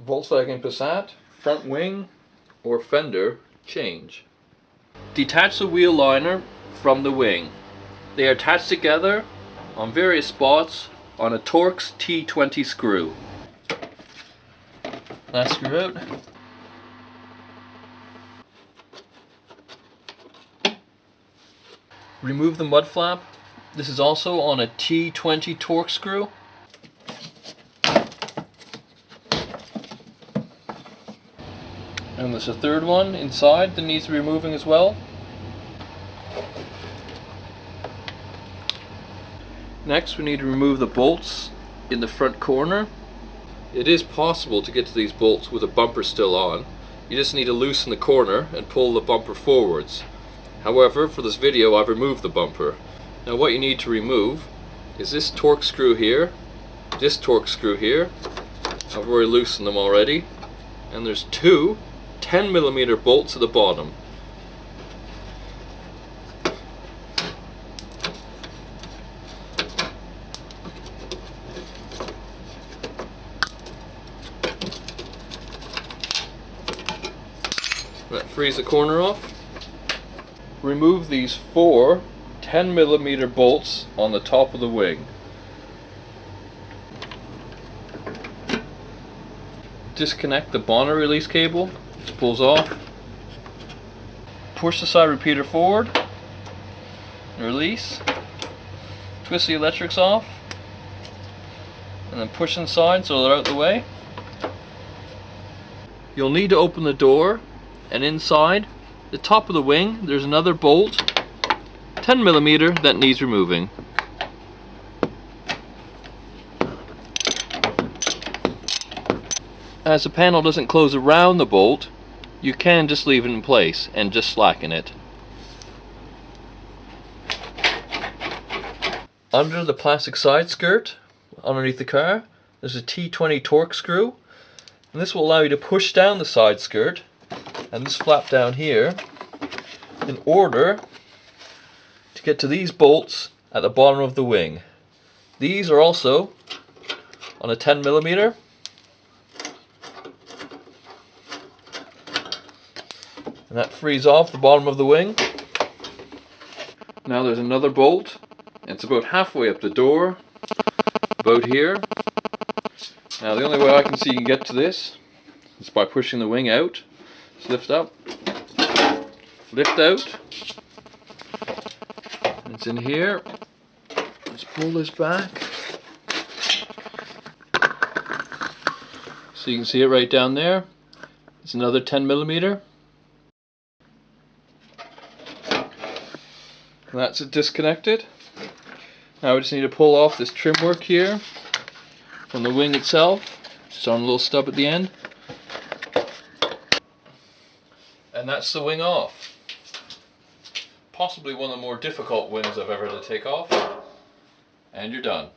Volkswagen Passat, front wing or fender change. Detach the wheel liner from the wing. They are attached together on various spots on a Torx T20 screw. That screw out. Remove the mud flap. This is also on a T20 Torx screw. And there's a third one inside that needs removing as well. Next, we need to remove the bolts in the front corner. It is possible to get to these bolts with the bumper still on. You just need to loosen the corner and pull the bumper forwards. However, for this video I've removed the bumper. Now what you need to remove is this Torx screw here, this Torx screw here. I've already loosened them already. And there's two 10mm bolts at the bottom. That frees the corner off. Remove these four 10mm bolts on the top of the wing. Disconnect the bonnet release cable, which pulls off. Push the side repeater forward, and release. Twist the electrics off, and then push inside so they're out of the way. You'll need to open the door, and inside the top of the wing there's another bolt, 10mm, that needs removing. As the panel doesn't close around the bolt, you can just leave it in place and just slacken it. Under the plastic side skirt, underneath the car, there's a T20 Torx screw, and this will allow you to push down the side skirt and this flap down here in order to get to these bolts at the bottom of the wing. These are also on a 10mm. And that frees off the bottom of the wing. Now there's another bolt. It's about halfway up the door, about here. Now the only way I can see you can get to this is by pushing the wing out. Just lift up, lift out. It's in here. Let's pull this back. So you can see it right down there. It's another 10mm. That's it disconnected. Now we just need to pull off this trim work here from the wing itself. Just on a little stub at the end. And that's the wing off. Possibly one of the more difficult wings I've ever had to take off. And you're done.